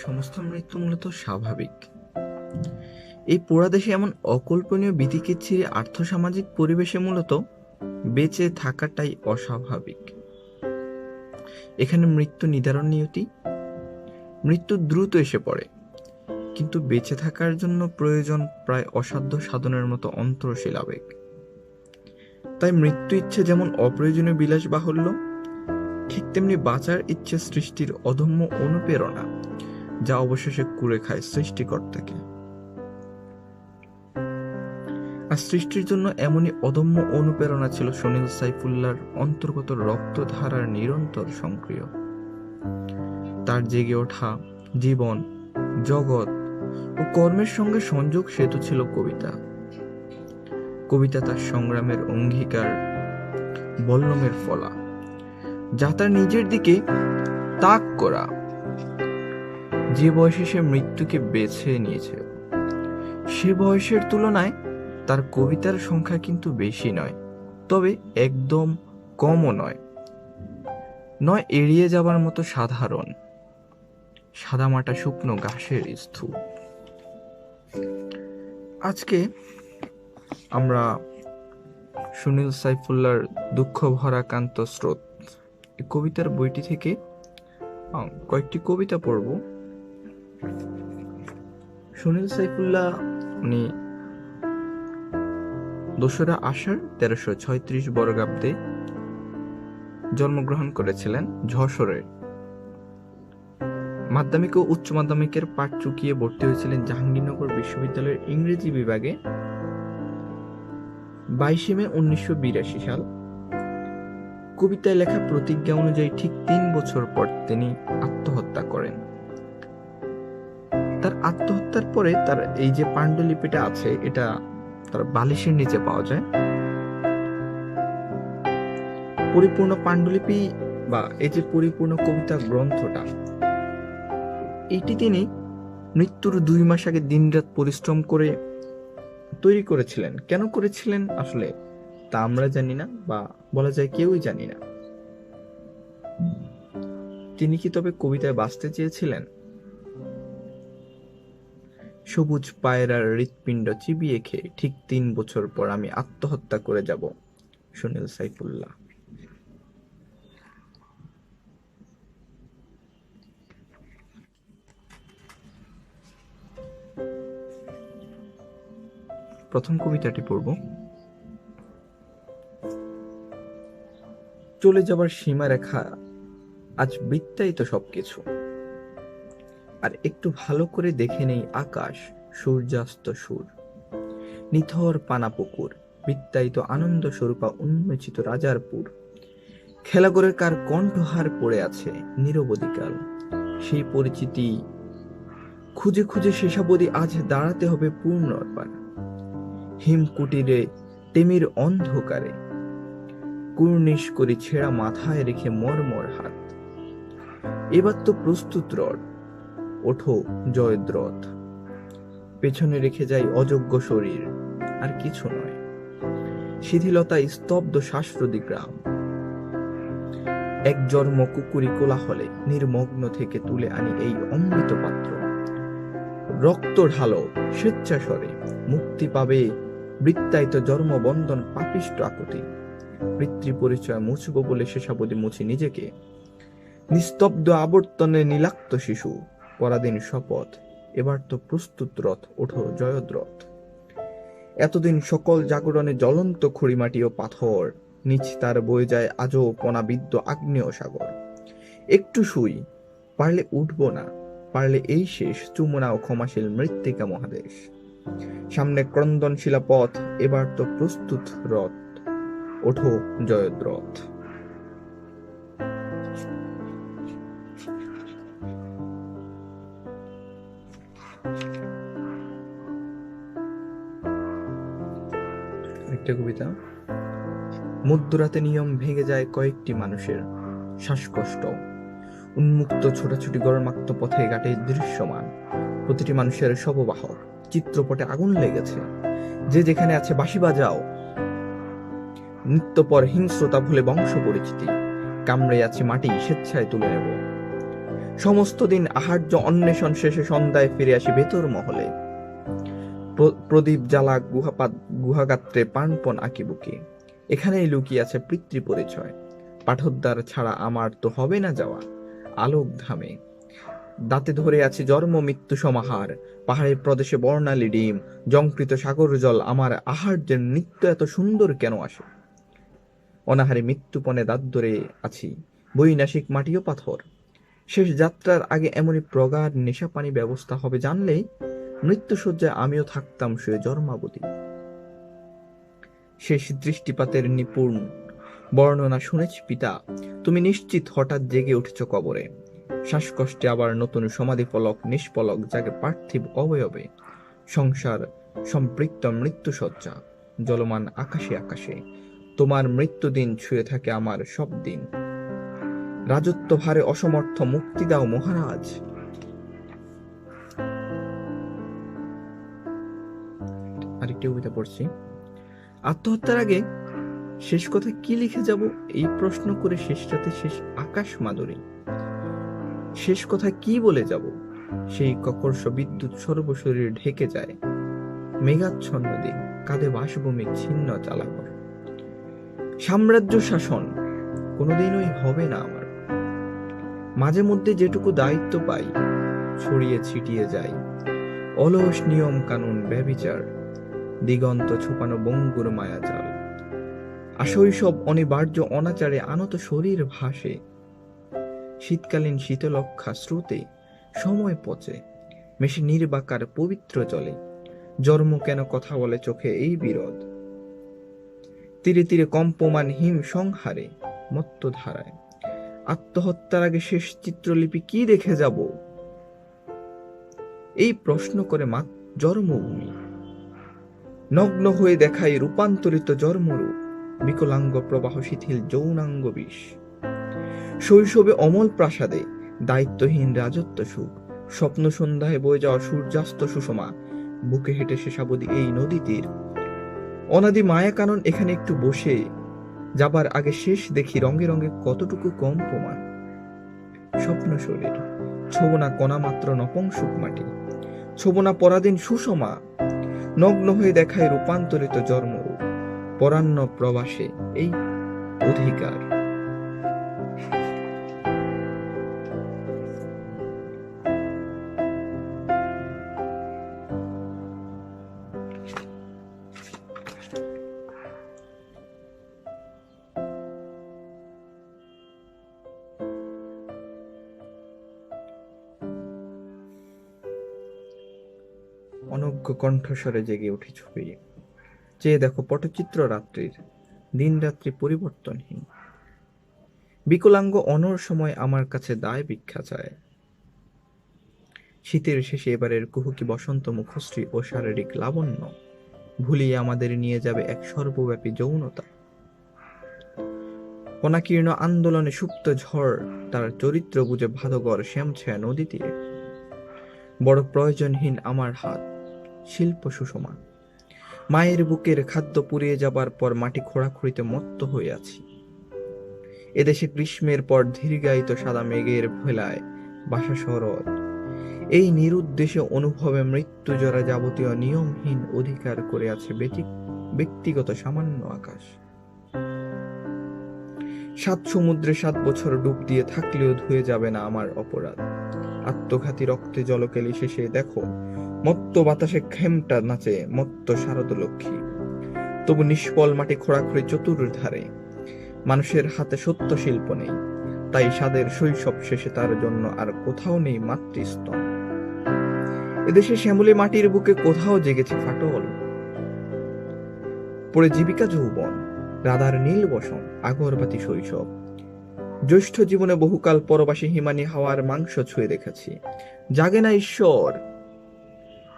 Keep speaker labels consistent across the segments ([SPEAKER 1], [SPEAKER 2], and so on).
[SPEAKER 1] সমস্ত মৃত্যু মূলত স্বাভাবিক। এই পোড়া দেশে এমন অকল্পনীয় বিধিকিচ্ছিরি আর্থসামাজিক পরিবেশে মূলত বেঁচে থাকাটাই অস্বাভাবিক। এখানে মৃত্যু নিদারুণ নিয়তি। মৃত্যু দ্রুত এসে পড়ে, কিন্তু বেঁচে থাকার জন্য প্রয়োজন প্রায় অসাধ্য সাধনের মতো অন্তরশীল আবেগ। তাই মৃত্যু ইচ্ছে যেমন অপ্রয়োজনীয় বিলাস বাহুল্য, ঠিক তেমনি বাঁচার ইচ্ছে সৃষ্টির অদম্য অনুপ্রেরণা, যা অবশেষে কুড়ে খায় সৃষ্টিকর্তাকে। আর সৃষ্টির জন্য এমনই অদম্য অনুপ্রেরণা ছিল সুনীল সাইফুল্লাহর অন্তর্গত রক্তধারার নিরন্তর সক্রিয়। তার জেগে ওঠা জীবন, জগৎ ও কর্মের সঙ্গে সংযোগ সেতু ছিল কবিতা। কবিতা তার সংগ্রামের অঙ্গীকার, বল্লমের ফলা, যা তার নিজের দিকে তাক করা। যে বয়সে সে মৃত্যুকে বেছে নিয়েছে, সে বয়সের তুলনায় তার কবিতার সংখ্যা কিন্তু বেশি নয়, তবে একদম কমও নয়। এড়িয়ে যাবার মতো সাধারণ, সাদামাটা শুকনো ঘাসের স্তূপ। আজকে আমরা সুনীল সাইফুল্লাহর দুঃখ ভরা কান্ত স্রোত এই কবিতার বইটি থেকে কয়েকটি কবিতা পড়ব। সুনীল সাইফুল্লাহ উনি 2রা আষাঢ় 1336 বর্গাব্দে জন্মগ্রহণ করেছিলেন যশোরে। মাধ্যমিক ও উচ্চ মাধ্যমিকের পাঠ চুকিয়ে ভর্তি হয়েছিলেন জাহাঙ্গীরনগর বিশ্ববিদ্যালয়ের ইংরেজি বিভাগে 22 মে 1982 সাল। কবিতায় লেখা প্রতিজ্ঞা অনুযায়ী ঠিক 3 বছর পর তিনি আত্মহত্যা করেন। তার আত্মহত্যার পরে তার এই যে পাণ্ডুলিপিটা আছে, এটা তার বালিশের নিচে পাওয়া যায়। পরিপূর্ণ পাণ্ডুলিপি বা এই যে পরিপূর্ণ কবিতা গ্রন্থটা, এটি তিনি মৃত্যুর 2 মাস আগে দিনরাত পরিশ্রম করে তৈরি করেছিলেন। কেন করেছিলেন আসলে তা আমরা জানি না, বা বলা যায় কেউই জানি না। তিনি কি তবে কবিতায় বাঁচতে চেয়েছিলেন? সবুজ পায়রার হৃৎপিণ্ড চিবিয়ে খেয়ে ঠিক 3 বছর পর আমি আত্মহত্যা করে যাব, সুনীল সাইফুল্লাহ। প্রথম কবিতাটি পড়ব। চলে যাবার সীমারেখা আজ বৃত্তায়িত সবকিছু, আর একটু ভালো করে দেখে নেই আকাশ, সূর্যাস্ত সুর, নিথর পানা পুকুর, বৃত্তায়িত আনন্দ স্বরূপা উন্মোচিত রাজারপুর। খেলাঘরের কার কণ্ঠহার পড়ে আছে নিরবধিকাল, সেই পরিচিতি খুঁজে খুঁজে শেষাবধি আজ দাঁড়াতে হবে পুনর্বার। হিমকুটিরে টেমির অন্ধকারে কুর্নিশ করি ছেঁড়া মাথায় রেখে মরমর হাত। এবার তো প্রস্তুত রথ, ওঠো জয়দ্রথ। পেছনে রেখে যাই অযোগ্য শরীর, আর কিছু নয়। শিথিলতায় স্তব্ধ শ্বাসরোধী গ্রাম, এক জন্ম কুকুরি কোলাহলে নির্মগ্ন থেকে তুলে আনি এই অমৃত পাত্র। রক্ত ঢালো স্বেচ্ছাস্বরে, মুক্তি পাবে বৃত্তায়িত জন্মবন্ধন পাপিষ্ট আকুতি। পিতৃ পরিচয় মুছব বলে শেষাবধি মুছি নিজেকে। নিস্তব্ধ আবর্তনে নীলাক্ত শিশু, পরাধীন শপথ, এবার তো প্রস্তুত রথ, ওঠো জয়দ্রথ। এতদিন সকল জাগরণে জ্বলন্ত খড়িমাটি ও পাথর, নিচ তার বয়ে যায় আজও পনাবিদ্ধ আগ্নেয় সাগর। একটু শুই, পারলে উঠব না, পারলে এই শেষ, চুমনা ও ক্ষমাশীল মৃত্তিকা মহাদেশ। সামনে ক্রন্দনশীলা পথ, এবার তো প্রস্তুত রথ, ওঠো জয়দ্রথ। একটা কবিতা। মধ্যরাতে নিয়ম ভেঙে যায় কয়েকটি মানুষের, শ্বাসকষ্ট উন্মুক্ত ছোটাছুটি গরমাক্ত পথে ঘাটে দৃশ্যমান। প্রতিটি মানুষের শববাহক, চিত্রপটে আগুন লেগেছে। যে যেখানে আছে বাঁশি বাজাও। নিত্যপর হিংস্রতা ভুলে বংশ পরিচিতি, কামড়ে আছে মাটি স্বেচ্ছায় তুলে নেব। সমস্ত দিন আহার্য অন্বেষণ শেষে সন্ধ্যায় ফিরে আসি ভেতর মহলে। প্রদীপ জ্বালা গুহাগাত্রে প্রাণপণ আঁকিবুকি। এখানেই লুকিয়ে আছে পিতৃ পরিচয়। পাঠোদ্ধার ছাড়া আমার তো হবে না যাওয়া আলোক ধামে। দাঁতে ধরে আছে জন্ম মৃত্যু সমাহার। পাহাড়ের প্রদেশে বর্ণালী ডিম, জংকৃত সাগর জল। আমার আহার্যের নিত্য এত সুন্দর কেন আসে? অনাহারে মৃত্যুপণে দাঁত ধরে আছি, বৈনাশিক মাটি ও পাথর। শেষ যাত্রার আগে এমনই প্রগাঢ় নেশাপানি ব্যবস্থা হবে জানলেই মৃত্যুশয্যায় আমিও থাকতাম শুয়ে জন্মাবধি। শেষ দৃষ্টিপাতের নিপুণ বর্ণনা শুনেছি পিতা, তুমি নিশ্চিত হঠাৎ জেগে উঠেছ কবরে। শ্বাসকষ্টে আবার নতুন সমাধি ফলক নিষ্পলক জাগে পার্থিব অবয়বে। সংসার সম্পৃক্ত মৃত্যুসজ্জা জলমান আকাশে আকাশে। তোমার মৃত্যুদিন ছুঁয়ে থাকে আমার সব দিন। রাজত্ব ভারে অসমর্থ, মুক্তি দাও মহারাজ। আরেকটি কবিতা পড়ছি। আত্মহত্যার আগে শেষ কথা কি লিখে যাব এই প্রশ্ন করে শেষ রাতে শেষ আকাশ মাধুরী। শেষ কথা কি বলে যাব সেই ককর্ষ বিদ্যুৎ সর্বশরীর ঢেকে যায়। মেঘাচ্ছন্ন দিন, কাঁধে বাসভূমি ছিন্ন চালাঘর। সাম্রাজ্য শাসন কোনোদিনই হবে না আমার। মাঝে মধ্যে যেটুকু দায়িত্ব পাই ছড়িয়ে ছিটিয়ে যাই। অলস নিয়ম কানুন ব্যভিচার, দিগন্ত ছোপানো বঙ্গুর মায়াজাল। আশৈশব অনিবার্য অনাচারে আনত শরীর ভাসে। শীতকালীন শীতলক্ষা স্রোতে সময় পচে, মেশে নির্বাকার পবিত্র জলে। জন্ম কেন কথা বলে চোখে এই বিরোধ। তীরে তীরে কম্পমান হিম সংহারে মত্ত ধারায়। আত্মহত্যার আগে শেষ চিত্রলিপি কি রেখে যাব এই প্রশ্ন করে মা জন্মভূমি। নগ্ন হয়ে দেখাই রূপান্তরিত জন্মরূপ। বিকলাঙ্গ প্রবাহ শিথিল যৌনাঙ্গ বিষ। শৈশবে অমল প্রাসাদে দায়িত্বহীন রাজত্ব সুখ। স্বপ্ন সন্ধ্যায় বয়ে যাওয়া সূর্যাস্ত সুষমা। বুকে হেঁটে শেষাবধি এই নদী তীর। অনাদি মায়া কানন এখানে একটু বসে যাবার আগে শেষ দেখি রঙে রঙে কতটুকু কম প্রমাণ। স্বপ্ন শরীর ছোবনা কণা মাত্র নপুংসক মাটি। ছোবনা পরাধীন সুষমা। নগ্ন হয়ে দেখায় রূপান্তরিত জন্মরূপ। পরান্ন প্রবাসে এই অধিকার। অনজ্ঞ কণ্ঠস্বরে জেগে উঠে ছবি। চেয়ে দেখো পটচিত্র রাত্রির, দিন রাত্রি পরিবর্তনহীন। বিকলাঙ্গ অনর সময় আমার কাছে দায় ভিক্ষা চায়। শীতের শেষে এবারের কুহুকি বসন্ত মুখশ্রী ও শারীরিক লাবণ্য ভুলিয়ে আমাদের নিয়ে যাবে এক সর্বব্যাপী যৌনতা। কণাকীর্ণ আন্দোলনে সুপ্ত ঝড় তার চরিত্র বুঝে ভাদগর শ্যামছায়া নদী তীরে। বড় প্রয়োজনহীন আমার হাত, শিল্প সুষমা। মায়ের বুকের খাদ্য পুড়িয়ে যাবার পর মাটি খোঁড়াখুড়িতে মত্ত হয়ে আছি। এদেশে গ্রীষ্মের পর ধীরগায়িত সাদা মেঘের ভেলায় বাসা শরৎ। এই নিরুদ্দেশে অনুভবে মৃত্যু জরা যাবতীয় নিয়মহীন অধিকার করে আছে ব্যক্তিগত সামান্য আকাশ। 7 সমুদ্রে 7 বছর ডুব দিয়ে থাকলেও ধুয়ে যাবে না আমার অপরাধ। আত্মঘাতী রক্তে জলকেলি শেষে দেখো মত্ত বাতাসে খেমটা নাচে মত্ত শারদ লক্ষ্মী। তবু নিষ্ফল মাটি খোঁড়াখুড়ি চতুর্ধারে। মানুষের হাতে সত্য শিল্প নেই, তাই স্বাদের শৈশব শেষে তার জন্য আর কোথাও নেই মাতৃস্তন। এদেশে শ্যামলী মাটির বুকে কোথাও জেগেছে ফাটল। পড়ে জীবিকা যৌবন, রাধার নীল বসন, আগরবাতি শৈশব। জ্যৈষ্ঠ জীবনে বহুকাল পরবাসী হিমানি হাওয়ার মাংস ছুঁয়ে দেখেছি। জাগে না ঈশ্বর,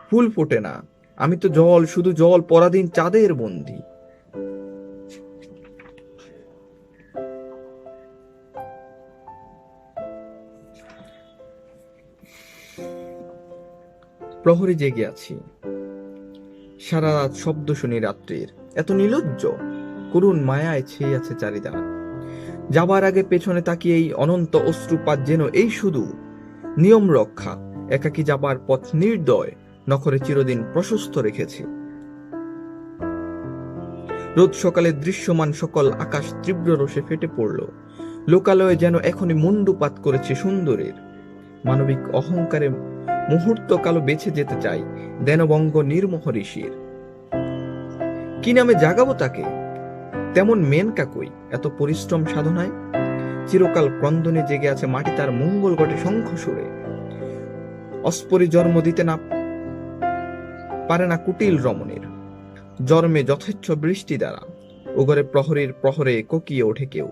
[SPEAKER 1] ফুল ফোটে না, আমি তো জল, শুধু জল, পরাধীন চাঁদের বন্দী। প্রহরে জেগে আছি, সারা রাত শব্দ শুনি রাত্রির। এত নির্লজ্জ, করুণ মায়ায় ছেয়ে আছে চারিদা। যাবার আগে পেছনে তাকিয়ে এই অনন্ত অশ্রুপাত যেন এই শুধু নিয়ম রক্ষা, একাকী যাবার পথ নির্দয় নখরে চিরদিন প্রশস্ত রেখেছি। রোজ সকালে দৃশ্যমান সকল আকাশ তীব্র রোষে ফেটে পড়ল। লোকালয়ে যেন এখনই মুন্ডুপাত করেছে সুন্দরীর। মানবিক অহংকারে মুহূর্ত কালো বেছে যেতে চাই দেনবঙ্গ নির্মোহ ঋষির। কি নামে জাগাবো তাকে? তেমন মেনকা কই এত পরিশ্রম সাধনায়? চিরকাল ক্রন্দনে জেগে আছে মাটি তার মঙ্গল ঘটে শঙ্খ সুরে। অস্পরি জন্ম দিতে না পারে না কুটিল রমণীর, জন্মে যথেচ্ছ বৃষ্টি দ্বারা ওগরে প্রহরীর প্রহরে কোকিয়ে ওঠে কেউ।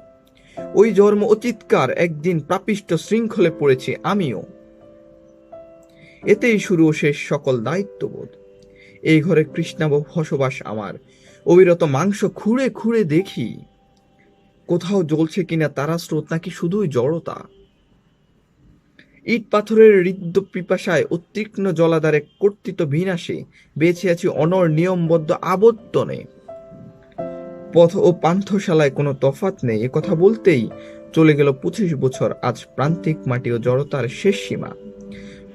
[SPEAKER 1] ওই জন্ম অচিৎকার একদিন প্রাপিষ্ট শৃঙ্খলে পড়েছি আমিও। এতেই শুরু ও শেষ সকল দায়িত্ববোধ। এই ঘরে কৃষ্ণাব বসবাস আমার, অবিরত মাংস খুঁড়ে খুঁড়ে দেখি কোথাও জ্বলছে কিনা তারা স্রোত নাকি শুধুই জড়তা। ইট পাথরের হৃদ্য পিপাসায় উত্তীর্ণ জলাধারে কর্তৃত বিনাশে বেঁচে আছি অনর নিয়মবদ্ধ আবর্তনে। পথ ও পান্থশালায় কোনো তফাৎ নেই, এ কথা বলতেই চলে গেল 25 বছর। আজ প্রান্তিক মাটি ও জড়তার শেষ সীমা।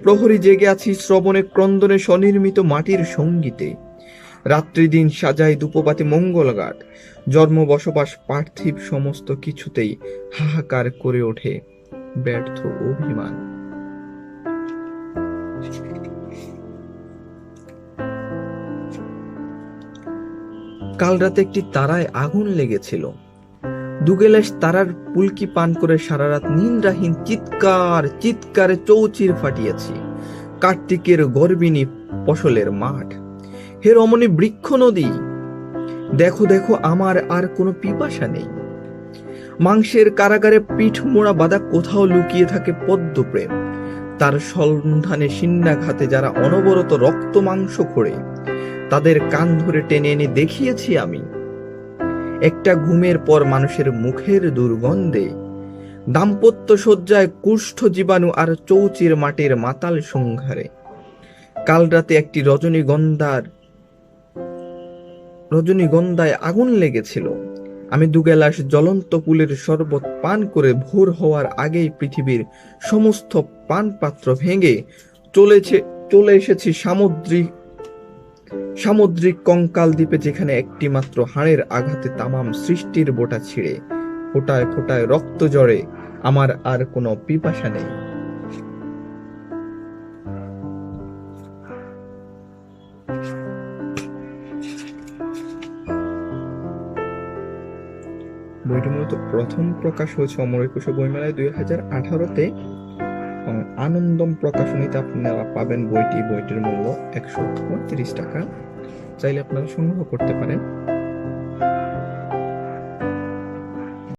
[SPEAKER 1] প্রহরী জেগে আছি শ্রবণে ক্রন্দনে স্বনির্মিত মাটির সঙ্গীতে। রাত্রি দিন সাজাই ধূপবাতি মঙ্গলঘাট। জন্ম বসবাস পার্থিব সমস্ত কিছুতেই হাহাকার করে ওঠে ব্যর্থ অভিমান। কাল রাতে একটি তারায় আগুন লেগেছিল। দুগেলাস তারার পুলকি পান করে সারা রাত নিন্দ্রাহীন চিৎকারে চৌচির ফাটিয়েছি। কার্তিকের গর্বিনী ফসলের মাঠ। হে রমণী বৃক্ষ নদী, দেখো দেখো আমার আর কোনো পিপাসা নেই। মাংসের কারাগারে পিঠ মোড়া বাঁধা কোথাও লুকিয়ে থাকে পদ্মপ্রেম। তার সন্ধানে সিন্নাঘাতে যারা অনবরত রক্ত মাংস খোড়ে, তাদের কান ধরে টেনে এনে দেখিয়েছি আমি। একটা ঘুমের পর মানুষের মুখের দুর্গন্ধে, দাম্পত্য শয্যায় কুষ্ঠ জীবাণু আর চৌচির মাটির মাতাল সংহারে। কাল রাতে একটি রজনীগন্ধায় আগুন লেগেছিল। আমি দুগেলাস জ্বলন্ত পুলের শরবত পান করে ভোর হওয়ার আগেই পৃথিবীর সমস্ত পানপাত্র ভেঙে চলে এসেছি সামুদ্রিক কঙ্কাল দ্বীপে, যেখানে একটি মাত্র হাড়ের আঘাতে তামাম সৃষ্টির বোটা ছিঁড়ে ফোটায় ফোটায় রক্ত জড়ে। আমার আর কোনো পিপাসা নেই। বইটি মূলত প্রথম প্রকাশ হয়েছে অমর একুশে বইমেলায় 2018-তে। আনন্দম প্রকাশনীতে আপনারা পাবেন বইটির মূল্য 129 টাকা। চাইলে আপনারা সংগ্রহ করতে পারেন।